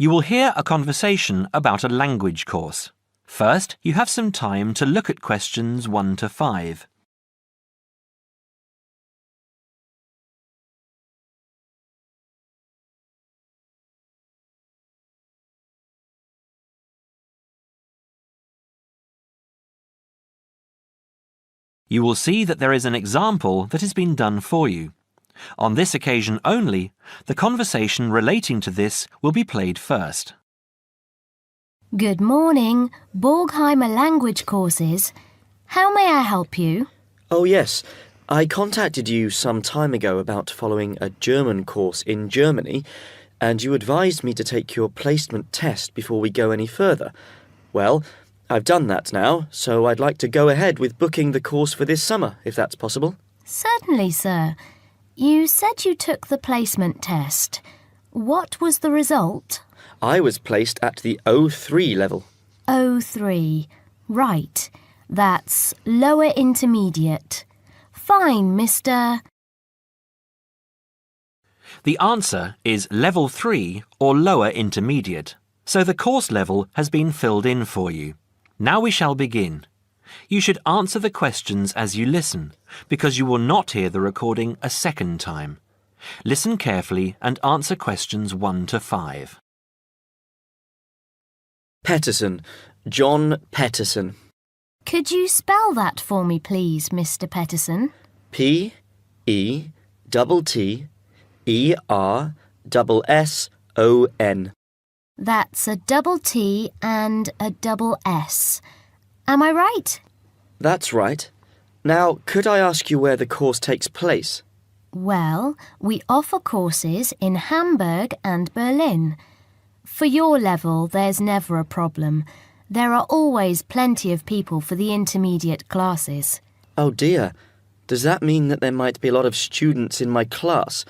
You will hear a conversation about a language course. First, you have some time to look at questions 1 to 5. You will see that there is an example that has been done for you. On this occasion only, the conversation relating to this will be played first. Good morning, Borgheimer Language Courses. How may I help you? Oh yes, I contacted you some time ago about following a German course in Germany, and you advised me to take your placement test before we go any further. Well, I've done that now, so I'd like to go ahead with booking the course for this summer, if that's possible. Certainly, sir. You said you took the placement test. What was the result? I was placed at the O3 level. O3. Right. That's lower intermediate. Fine, Mr. The answer is Level 3 or Lower Intermediate, so the course level has been filled in for you. Now we shall begin. You should answer the questions as you listen, because you will not hear the recording a second time. Listen carefully and answer questions 1 to 5. Petterson. John Petterson. Could you spell that for me, please, Mr. Petterson? Petterson. That's a double T and a double S. Am I right? That's right. Now, could I ask you where the course takes place? Well, we offer courses in Hamburg and Berlin. For your level, there's never a problem. There are always plenty of people for the intermediate classes. Oh dear. Does that mean that there might be a lot of students in my class?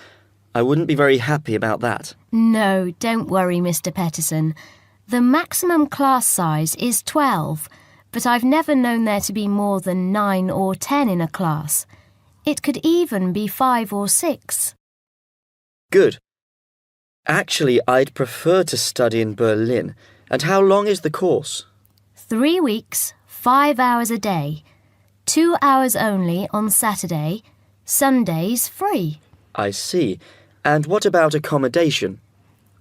I wouldn't be very happy about that. No, don't worry, Mr. Petterson. The maximum class size is 12, but I've never known there to be more than 9 or 10 in a class. It could even be 5 or 6. Good. Actually, I'd prefer to study in Berlin. And how long is the course? 3 weeks, 5 hours a day. 2 hours only on Saturday. Sundays free. I see. And what about accommodation?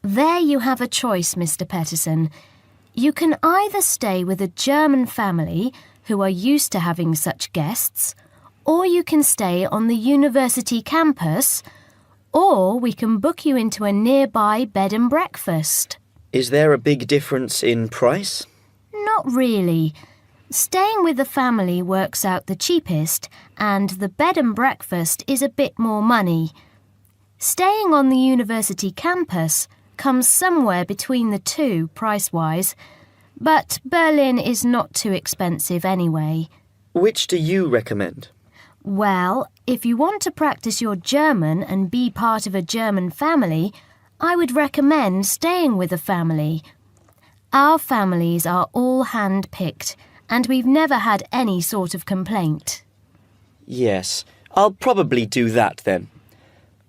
There you have a choice, Mr. Petterson. You can either stay with a German family who are used to having such guests, or you can stay on the university campus, or we can book you into a nearby bed and breakfast. Is there a big difference in price? Not really. Staying with the family works out the cheapest, and the bed and breakfast is a bit more money. Staying on the university campus comes somewhere between the two price-wise, but Berlin is not too expensive anyway. Which do you recommend? Well, if you want to practice your German and be part of a German family, I would recommend staying with a family. Our families are all hand-picked, and we've never had any sort of complaint. Yes, I'll probably do that then.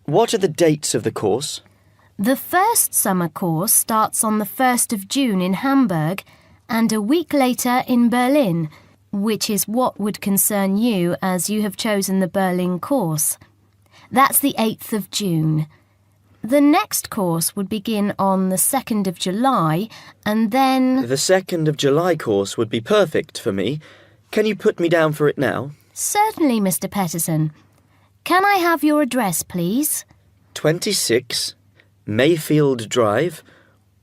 What are the dates of the course? The first summer course starts on the 1st of June in Hamburg and a week later in Berlin, which is what would concern you as you have chosen the Berlin course. That's the 8th of June. The next course would begin on the 2nd of July and then... The 2nd of July course would be perfect for me. Can you put me down for it now? Certainly, Mr. Petterson. Can I have your address, please? 26 Mayfield Drive,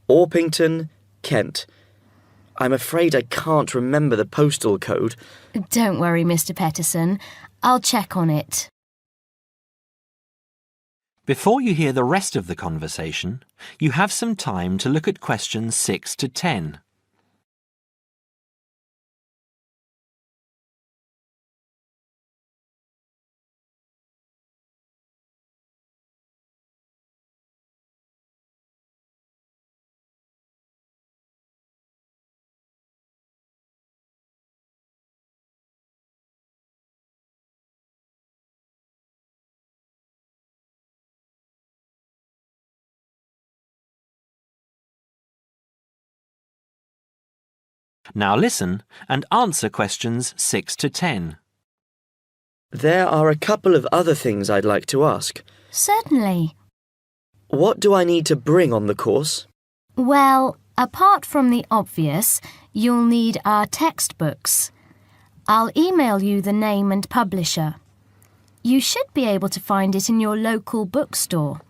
Orpington, Kent. I'm afraid I can't remember the postal code. Don't worry, Mr. Petterson. I'll check on it. Before you hear the rest of the conversation, you have some time to look at questions 6 to 10. Now listen and answer questions 6 to 10. There are a couple of other things I'd like to ask. Certainly. What do I need to bring on the course? Well, apart from the obvious, you'll need our textbooks. I'll email you the name and publisher. You should be able to find it in your local bookstore.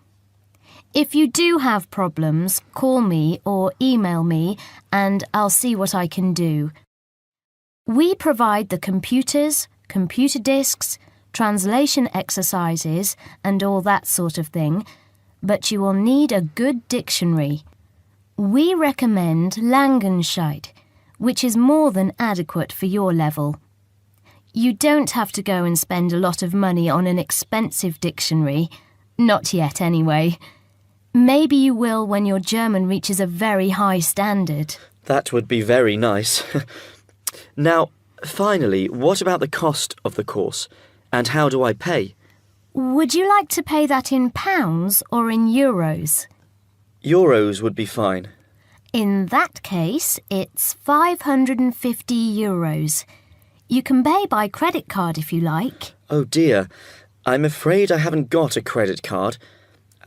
If you do have problems, call me or email me and I'll see what I can do. We provide the computers, computer disks, translation exercises and all that sort of thing, but you will need a good dictionary. We recommend Langenscheidt, which is more than adequate for your level. You don't have to go and spend a lot of money on an expensive dictionary. Not yet, anyway. Maybe you will when your German reaches a very high standard. That would be very nice. Now, finally, what about the cost of the course? And how do I pay? Would you like to pay that in pounds or in euros? Euros would be fine. In that case, it's 550 euros. You can pay by credit card if you like. Oh dear, I'm afraid I haven't got a credit card.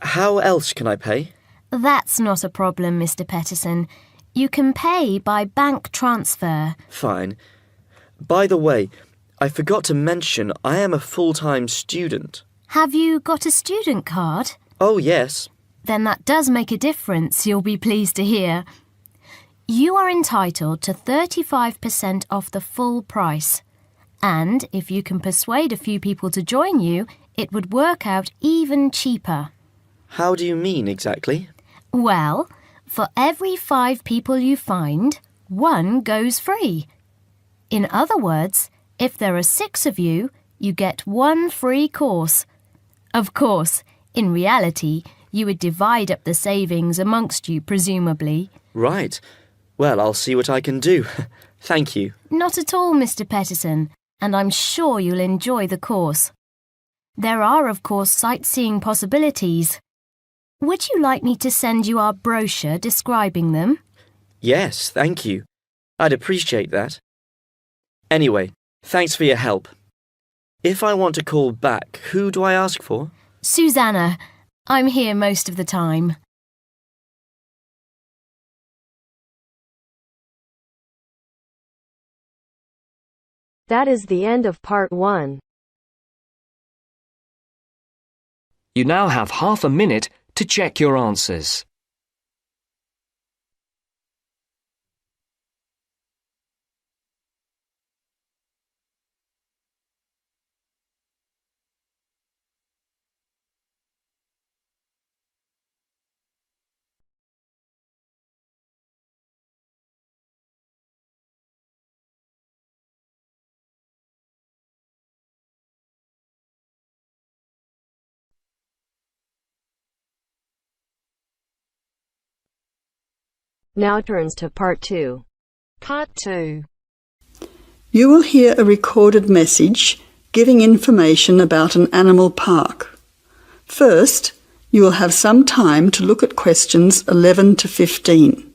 How else can I pay? That's not a problem, Mr. Peterson. You can pay by bank transfer. Fine. By the way, I forgot to mention I am a full-time student. Have you got a student card? Oh, yes. Then that does make a difference, you'll be pleased to hear. You are entitled to 35% off the full price. And if you can persuade a few people to join you, it would work out even cheaper. How do you mean exactly? Well, for every 5 people you find, 1 goes free. In other words, if there are 6 of you, you get 1 free course. Of course, in reality, you would divide up the savings amongst you, presumably. Right. Well, I'll see what I can do. Thank you. Not at all, Mr. Peterson, and I'm sure you'll enjoy the course. There are, of course, sightseeing possibilities. Would you like me to send you our brochure describing them? Yes, thank you. I'd appreciate that. Anyway, thanks for your help. If I want to call back, who do I ask for? Susanna. I'm here most of the time. That is the end of part 1. You now have half a minute to check your answers. Now turns to part 2. Part 2. You will hear a recorded message giving information about an animal park. First, you will have some time to look at questions 11 to 15.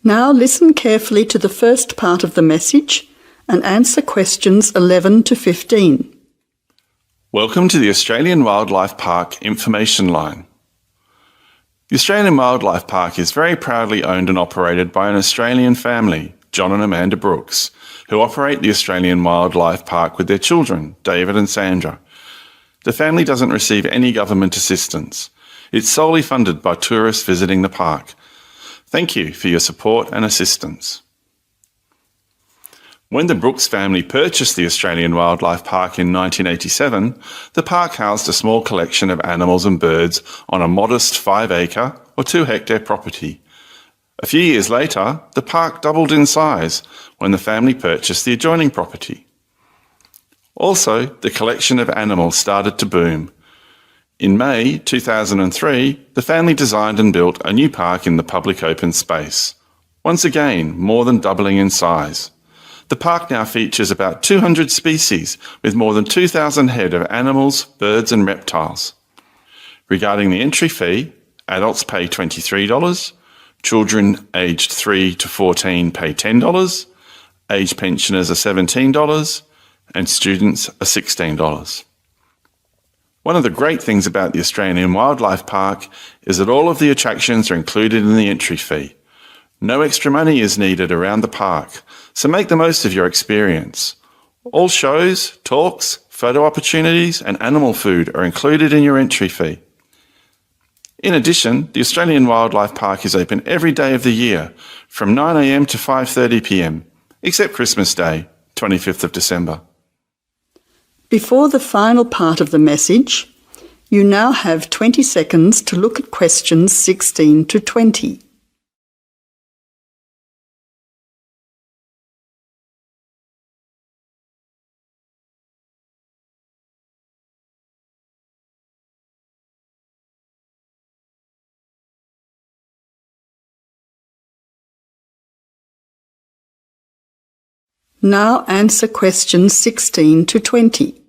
Now listen carefully to the first part of the message and answer questions 11 to 15. Welcome to the Australian Wildlife Park Information Line. The Australian Wildlife Park is very proudly owned and operated by an Australian family, John and Amanda Brooks, who operate the Australian Wildlife Park with their children, David and Sandra. The family doesn't receive any government assistance. It's solely funded by tourists visiting the park. Thank you for your support and assistance. When the Brooks family purchased the Australian Wildlife Park in 1987, the park housed a small collection of animals and birds on a modest 5-acre or 2-hectare property. A few years later, the park doubled in size when the family purchased the adjoining property. Also, the collection of animals started to boom. In May 2003, the family designed and built a new park in the public open space, once again more than doubling in size. The park now features about 200 species with more than 2,000 head of animals, birds and reptiles. Regarding the entry fee, adults pay $23, children aged 3 to 14 pay $10, aged pensioners are $17, and students are $16. One of the great things about the Australian Wildlife Park is that all of the attractions are included in the entry fee. No extra money is needed around the park, so make the most of your experience. All shows, talks, photo opportunities and animal food are included in your entry fee. In addition, the Australian Wildlife Park is open every day of the year from 9 a.m. to 5:30 p.m, except Christmas Day, 25th of December. Before the final part of the message, you now have 20 seconds to look at questions 16 to 20. Now answer questions 16 to 20.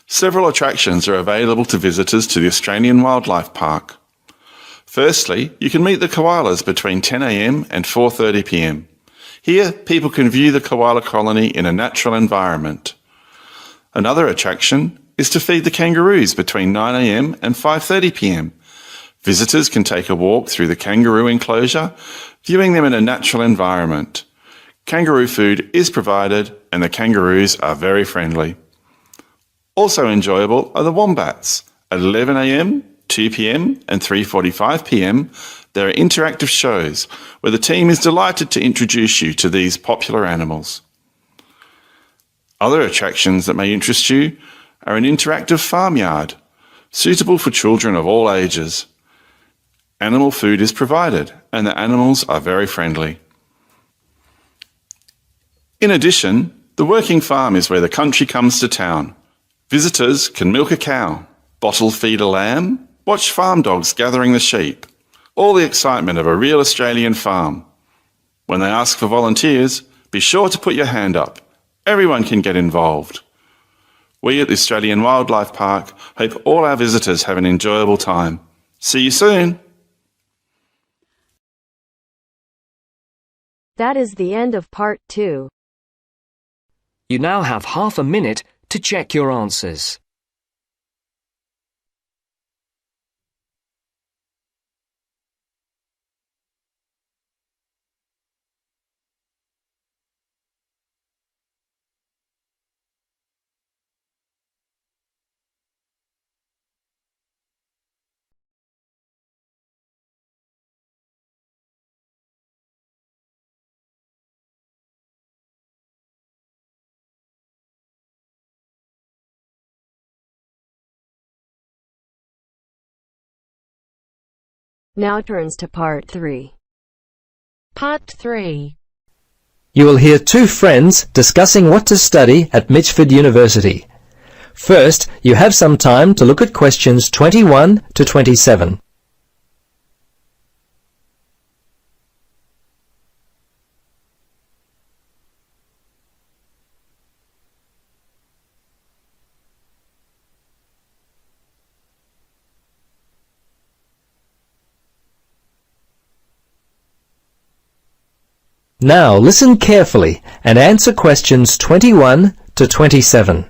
Several attractions are available to visitors to the Australian Wildlife Park. Firstly, you can meet the koalas between 10 a.m. and 4:30 p.m. Here, people can view the koala colony in a natural environment. Another attraction is to feed the kangaroos between 9 a.m. and 5:30 p.m. Visitors can take a walk through the kangaroo enclosure, viewing them in a natural environment. Kangaroo food is provided and the kangaroos are very friendly. Also enjoyable are the wombats. At 11 a.m, 2 p.m. and 3:45 p.m, there are interactive shows where the team is delighted to introduce you to these popular animals. Other attractions that may interest you are an interactive farmyard, suitable for children of all ages. Animal food is provided and the animals are very friendly. In addition, the working farm is where the country comes to town. Visitors can milk a cow, bottle feed a lamb, watch farm dogs gathering the sheep. All the excitement of a real Australian farm. When they ask for volunteers, be sure to put your hand up. Everyone can get involved. We at the Australian Wildlife Park hope all our visitors have an enjoyable time. See you soon! That is the end of part 2. You now have half a minute to check your answers. Now turns to part 3. Part 3. You will hear two friends discussing what to study at Mitchford University. First, you have some time to look at questions 21 to 27. Now listen carefully and answer questions 21 to 27.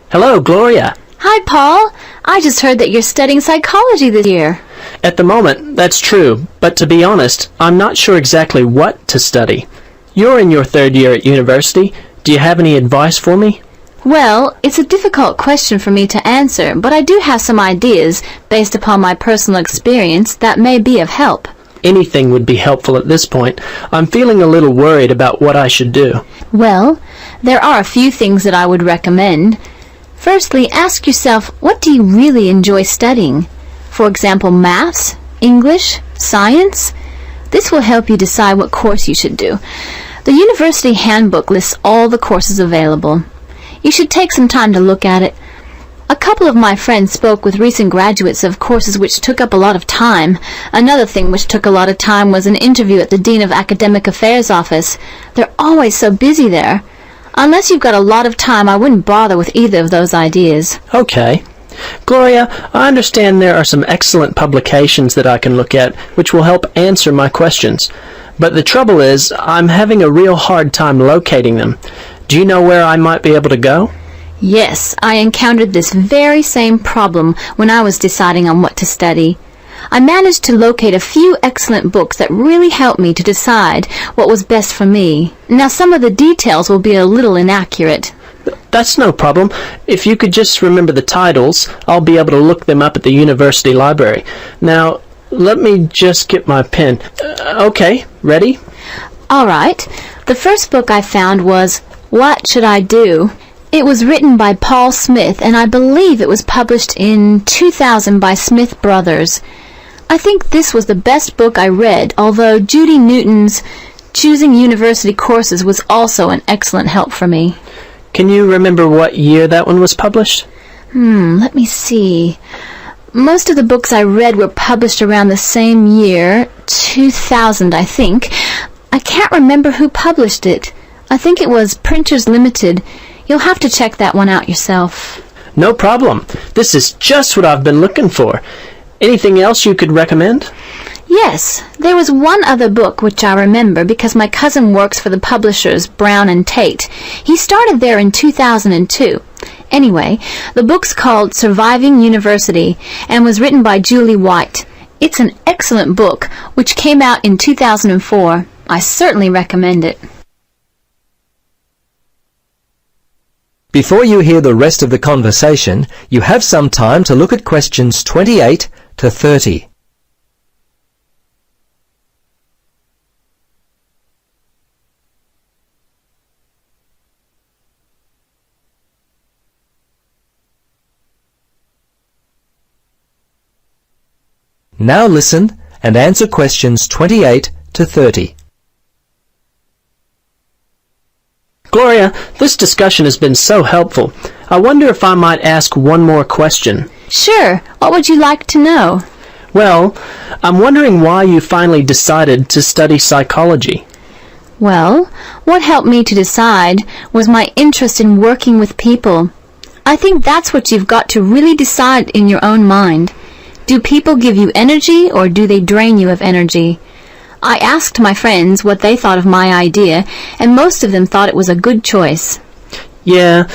Hello, Gloria. Hi, Paul. I just heard that you're studying psychology this year. At the moment, that's true, but to be honest, I'm not sure exactly what to study. You're in your third year at university. Do you have any advice for me? Well, it's a difficult question for me to answer, but I do have some ideas based upon my personal experience that may be of help. Anything would be helpful at this point. I'm feeling a little worried about what I should do. Well, there are a few things that I would recommend. Firstly, ask yourself, what do you really enjoy studying? For example, maths, English, science? This will help you decide what course you should do. The university handbook lists all the courses available. You should take some time to look at it. A couple of my friends spoke with recent graduates of courses which took up a lot of time. Another thing which took a lot of time was an interview at the Dean of Academic Affairs office. They're always so busy there. Unless you've got a lot of time, I wouldn't bother with either of those ideas. Okay. Gloria, I understand there are some excellent publications that I can look at which will help answer my questions. But the trouble is, I'm having a real hard time locating them. Do you know where I might be able to go? Yes, I encountered this very same problem when I was deciding on what to study. I managed to locate a few excellent books that really helped me to decide what was best for me. Now, some of the details will be a little inaccurate. That's no problem. If you could just remember the titles, I'll be able to look them up at the university library. Now, let me just get my pen. Okay, ready? All right. The first book I found was What Should I Do? It was written by Paul Smith, and I believe it was published in 2000 by Smith Brothers. I think this was the best book I read, although Judy Newton's Choosing University Courses was also an excellent help for me. Can you remember what year that one was published? Let me see. Most of the books I read were published around the same year, 2000, I think. I can't remember who published it. I think it was Printers Limited. You'll have to check that one out yourself. No problem. This is just what I've been looking for. Anything else you could recommend? Yes, there was one other book which I remember because my cousin works for the publishers Brown and Tate. He started there in 2002. Anyway, the book's called Surviving University and was written by Julie White. It's an excellent book which came out in 2004. I certainly recommend it. Before you hear the rest of the conversation, you have some time to look at questions 28 to 30. Now listen and answer questions 28 to 30. Gloria, this discussion has been so helpful. I wonder if I might ask one more question. Sure. What would you like to know? Well, I'm wondering why you finally decided to study psychology. Well, what helped me to decide was my interest in working with people. I think that's what you've got to really decide in your own mind. Do people give you energy or do they drain you of energy? I asked my friends what they thought of my idea, and most of them thought it was a good choice. Yeah,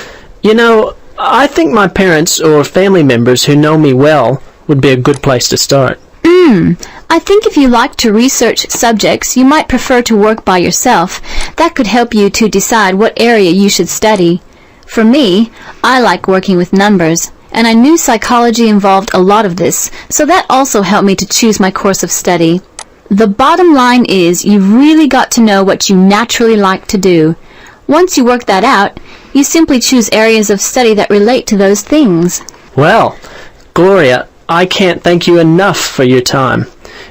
I think my parents or family members who know me well would be a good place to start. I think if you like to research subjects, you might prefer to work by yourself. That could help you to decide what area you should study. For me, I like working with numbers, and I knew psychology involved a lot of this, so that also helped me to choose my course of study. The bottom line is you've really got to know what you naturally like to do. Once you work that out, you simply choose areas of study that relate to those things. Well, Gloria, I can't thank you enough for your time.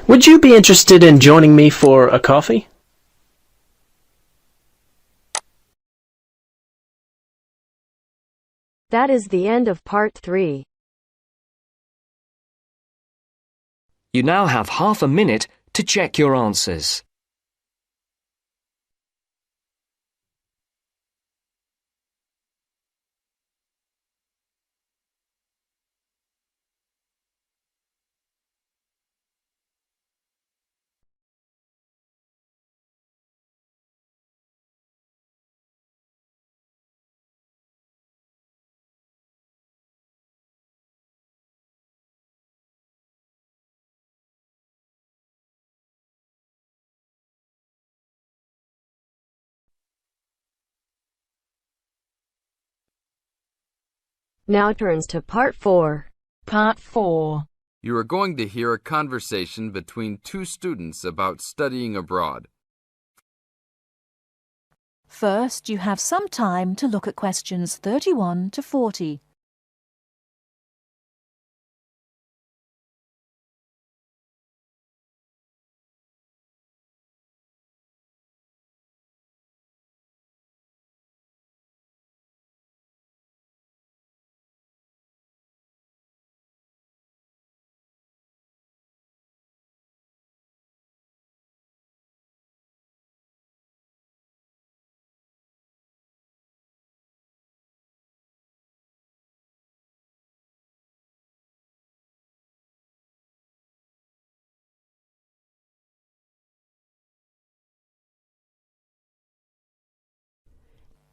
Would you be interested in joining me for a coffee? That is the end of part 3. You now have half a minute to check your answers. Now turns to part 4. Part 4. You are going to hear a conversation between two students about studying abroad. First, you have some time to look at questions 31 to 40.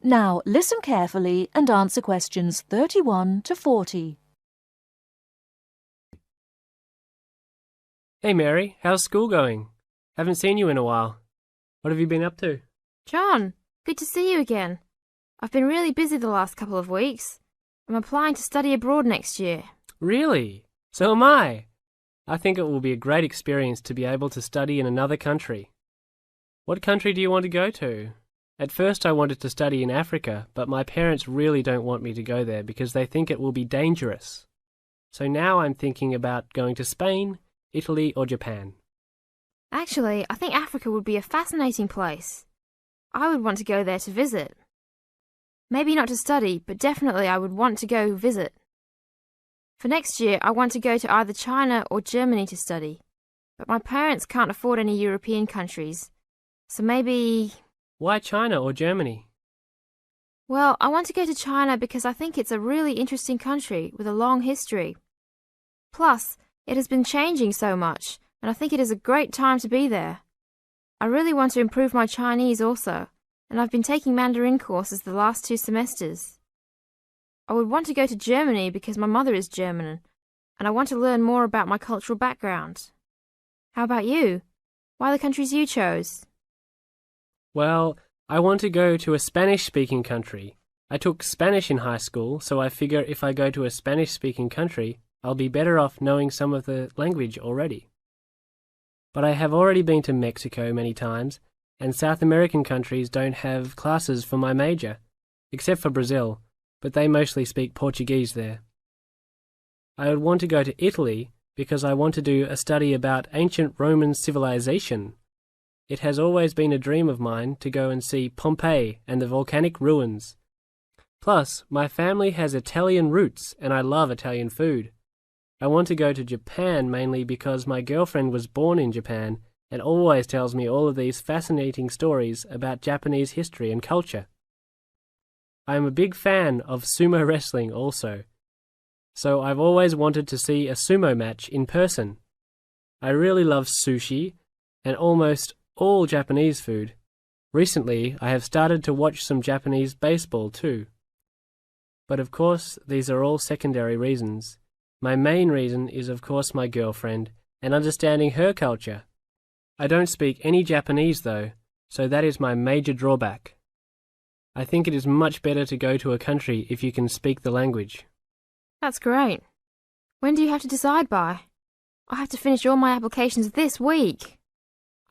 Now listen carefully and answer questions 31 to 40. Hey Mary, how's school going? Haven't seen you in a while. What have you been up to? John, good to see you again. I've been really busy the last couple of weeks. I'm applying to study abroad next year. Really? So am I. I think it will be a great experience to be able to study in another country. What country do you want to go to? At first I wanted to study in Africa, but my parents really don't want me to go there because they think it will be dangerous. So now I'm thinking about going to Spain, Italy or Japan. Actually, I think Africa would be a fascinating place. I would want to go there to visit. Maybe not to study, but definitely I would want to go visit. For next year, I want to go to either China or Germany to study, but my parents can't afford any European countries, so maybe... Why China or Germany? Well, I want to go to China because I think it's a really interesting country with a long history. Plus, it has been changing so much, and I think it is a great time to be there. I really want to improve my Chinese also, and I've been taking Mandarin courses the last 2 semesters. I would want to go to Germany because my mother is German, and I want to learn more about my cultural background. How about you? Why the countries you chose? Well, I want to go to a Spanish-speaking country. I took Spanish in high school, so I figure if I go to a Spanish-speaking country, I'll be better off knowing some of the language already. But I have already been to Mexico many times, and South American countries don't have classes for my major, except for Brazil, but they mostly speak Portuguese there. I would want to go to Italy because I want to do a study about ancient Roman civilization. It has always been a dream of mine to go and see Pompeii and the volcanic ruins. Plus, my family has Italian roots and I love Italian food. I want to go to Japan mainly because my girlfriend was born in Japan and always tells me all of these fascinating stories about Japanese history and culture. I am a big fan of sumo wrestling also, so I've always wanted to see a sumo match in person. I really love sushi and almost all Japanese food. Recently, I have started to watch some Japanese baseball too. But of course, these are all secondary reasons. My main reason is of course my girlfriend and understanding her culture. I don't speak any Japanese though, so that is my major drawback. I think it is much better to go to a country if you can speak the language. That's great. When do you have to decide by? I have to finish all my applications this week.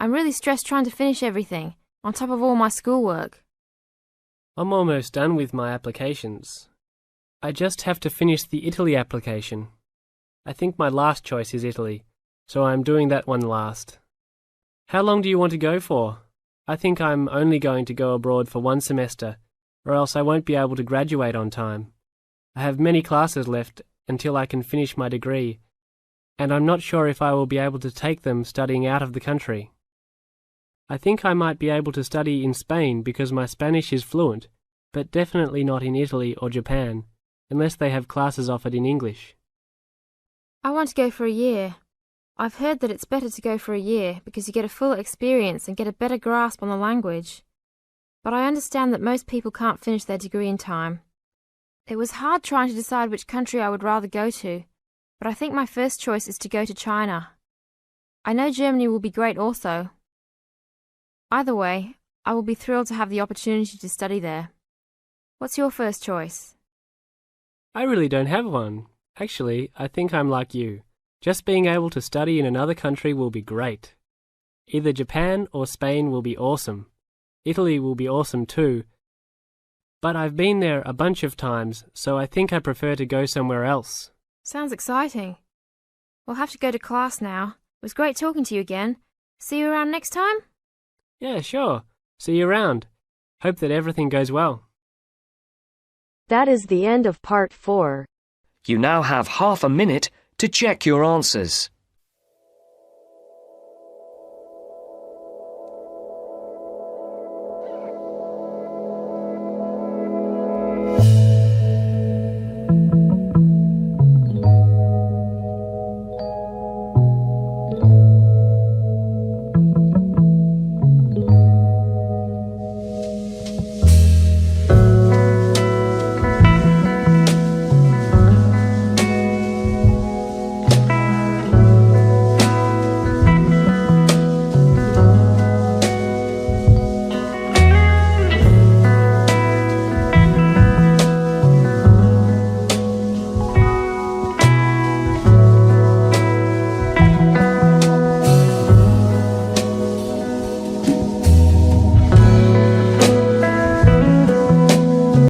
I'm really stressed trying to finish everything, on top of all my schoolwork. I'm almost done with my applications. I just have to finish the Italy application. I think my last choice is Italy, so I'm doing that one last. How long do you want to go for? I think I'm only going to go abroad for 1 semester, or else I won't be able to graduate on time. I have many classes left until I can finish my degree, and I'm not sure if I will be able to take them studying out of the country. I think I might be able to study in Spain because my Spanish is fluent, but definitely not in Italy or Japan, unless they have classes offered in English. I want to go for a year. I've heard that it's better to go for a year because you get a full experience and get a better grasp on the language. But I understand that most people can't finish their degree in time. It was hard trying to decide which country I would rather go to, but I think my first choice is to go to China. I know Germany will be great also. Either way, I will be thrilled to have the opportunity to study there. What's your first choice? I really don't have one. Actually, I think I'm like you. Just being able to study in another country will be great. Either Japan or Spain will be awesome. Italy will be awesome too. But I've been there a bunch of times, so I think I prefer to go somewhere else. Sounds exciting. We'll have to go to class now. It was great talking to you again. See you around next time? Yeah, sure. See you around. Hope that everything goes well. That is the end of part 4. You now have half a minute to check your answers.